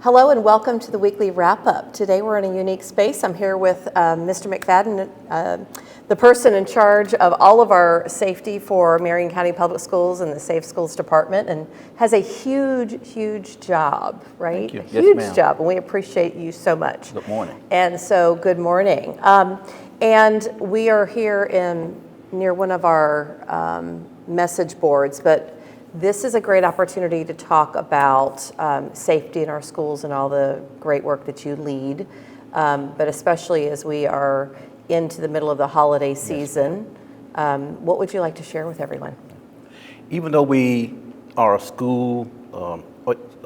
Hello and welcome to the weekly wrap-up. Today we're in a unique space. I'm here with Mr. McFadden, the person in charge of all of our safety for Marion County Public Schools and the Safe Schools Department, and has a huge job, right? Thank you. A huge Yes, ma'am. job, and we appreciate you so much. Good morning. And so, good morning. And we are here near one of our message boards, but this is a great opportunity to talk about safety in our schools and all the great work that you lead, but especially as we are into the middle of the holiday season. What would you like to share with everyone? Even though we are a school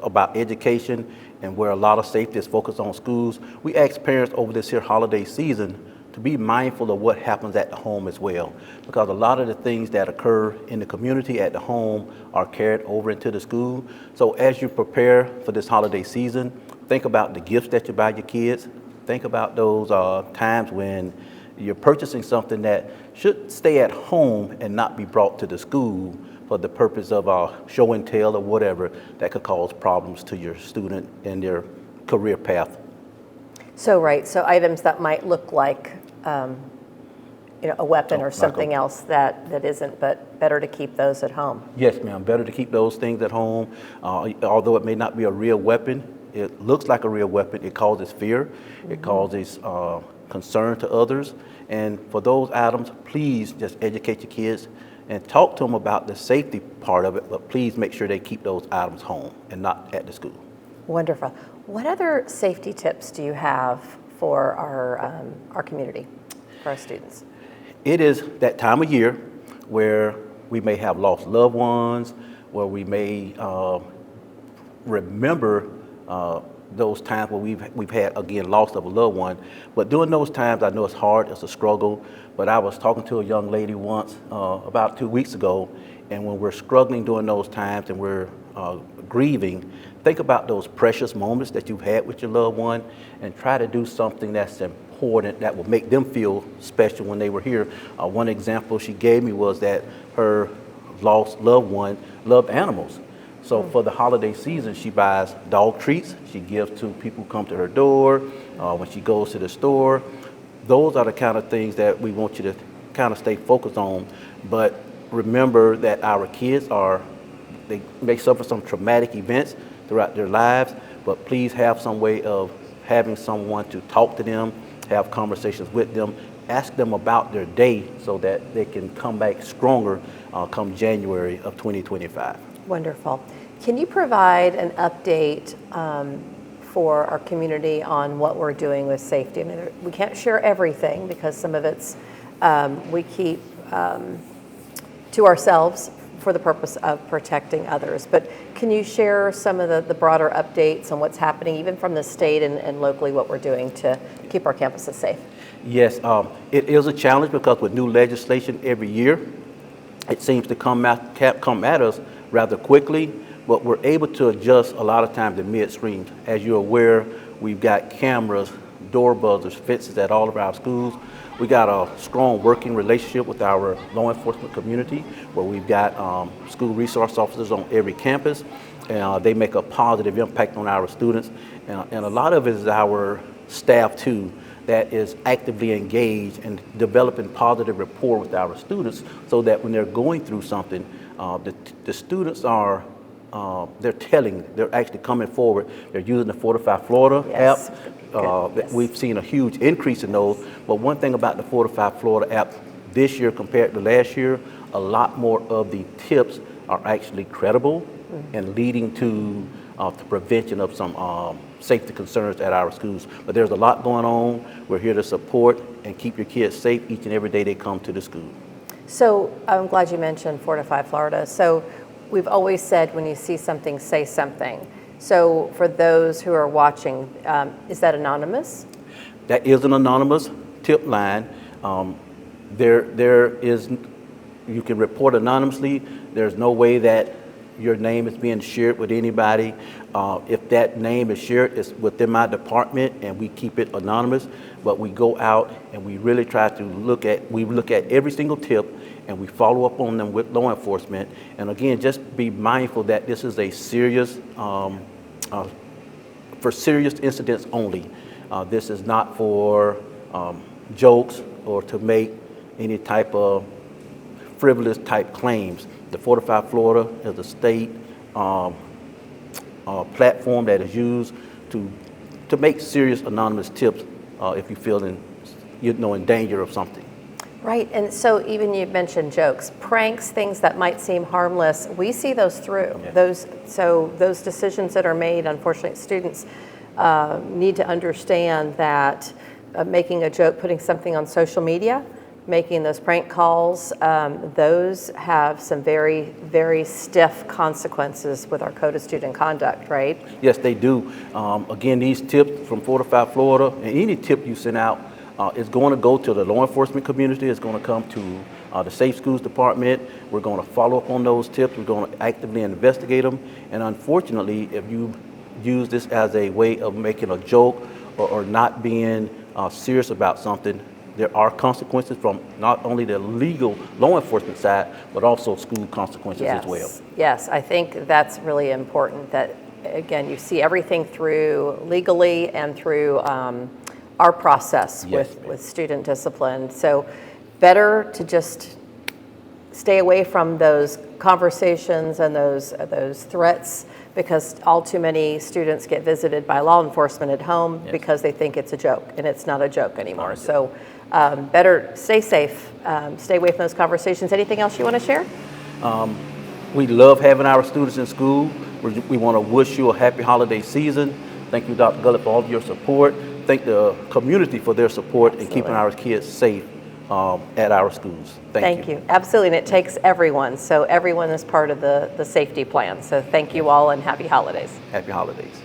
about education and where a lot of safety is focused on schools, we ask parents over this here holiday season to be mindful of what happens at the home as well, because a lot of the things that occur in the community at the home are carried over into the school. So as you prepare for this holiday season, think about the gifts that you buy your kids. Think about those times when you're purchasing something that should stay at home and not be brought to the school for the purpose of show and tell or whatever that could cause problems to your student and their career path. So items that might look like a weapon or something else that isn't, but better to keep those at home. Yes, ma'am. Better to keep those things at home. Although it may not be a real weapon, it looks like a real weapon. It causes fear. Mm-hmm. It causes concern to others. And for those items, please just educate your kids and talk to them about the safety part of it, but please make sure they keep those items home and not at the school. Wonderful. What other safety tips do you have for our community, for our students? It is that time of year where we may have lost loved ones, where we may remember those times where we've had, again, loss of a loved one. But during those times, I know it's hard, it's a struggle, but I was talking to a young lady once about 2 weeks ago, and when we're struggling during those times and we're grieving, think about those precious moments that you've had with your loved one and try to do something that's important that will make them feel special when they were here. One example she gave me was that her lost loved one loved animals. So for the holiday season, she buys dog treats. She gives to people who come to her door, when she goes to the store. Those are the kind of things that we want you to kind of stay focused on. But remember that our kids they may suffer some traumatic events throughout their lives, but please have some way of having someone to talk to them, have conversations with them, ask them about their day so that they can come back stronger come January of 2025. Wonderful. Can you provide an update for our community on what we're doing with safety? I mean, we can't share everything because some of it's we keep to ourselves for the purpose of protecting others. But can you share some of the broader updates on what's happening, even from the state and locally, what we're doing to keep our campuses safe? Yes, it is a challenge because with new legislation every year, it seems to come at us rather quickly, but we're able to adjust a lot of times the midstream. As you're aware, we've got cameras, door buzzers, fences at all of our schools. We got a strong working relationship with our law enforcement community where we've got school resource officers on every campus, and they make a positive impact on our students. And a lot of it is our staff too that is actively engaged in developing positive rapport with our students so that when they're going through something, the students are they're actually coming forward. They're using the Fortify Florida app. Yes. We've seen a huge increase in those. But one thing about the Fortify Florida app this year compared to last year, a lot more of the tips are actually credible and leading to the prevention of some safety concerns at our schools. But there's a lot going on. We're here to support and keep your kids safe each and every day they come to the school. So I'm glad you mentioned Fortify Florida. So we've always said when you see something, say something. So for those who are watching, is that anonymous? That is an anonymous tip line. You can report anonymously. There's no way that your name is being shared with anybody. If that name is shared, it's within my department and we keep it anonymous, but we go out and we really try to look at every single tip and we follow up on them with law enforcement. And again, just be mindful that this is a serious for serious incidents only. This is not for jokes or to make any type of frivolous type claims. The Fortify Florida is a state platform that is used to make serious anonymous tips if you feel in danger of something. Right, and so even you mentioned jokes, pranks, things that might seem harmless, we see those through. Yeah. Those decisions that are made, unfortunately, students need to understand that making a joke, putting something on social media, making those prank calls, those have some very, very stiff consequences with our Code of Student Conduct, right? Yes, they do. Again, these tips from Fortify Florida, and any tip you send out, is going to go to the law enforcement community. It's going to come to the Safe Schools Department. We're going to follow up on those tips. We're going to actively investigate them. And unfortunately, if you use this as a way of making a joke or not being serious about something, there are consequences from not only the legal law enforcement side, but also school consequences as well. Yes, I think that's really important that, again, you see everything through legally and through our process with student discipline. So better to just stay away from those conversations and those threats, because all too many students get visited by law enforcement at home because they think it's a joke, and it's not a joke anymore. So better stay safe, stay away from those conversations. Anything else you want to share? We love having our students in school. We want to wish you a happy holiday season. Thank you, Dr. Gullett, for all of your support. Thank the community for their support in keeping our kids safe at our schools. Thank you. Absolutely, and it takes everyone. So everyone is part of the safety plan. So thank you all, and happy holidays. Happy holidays.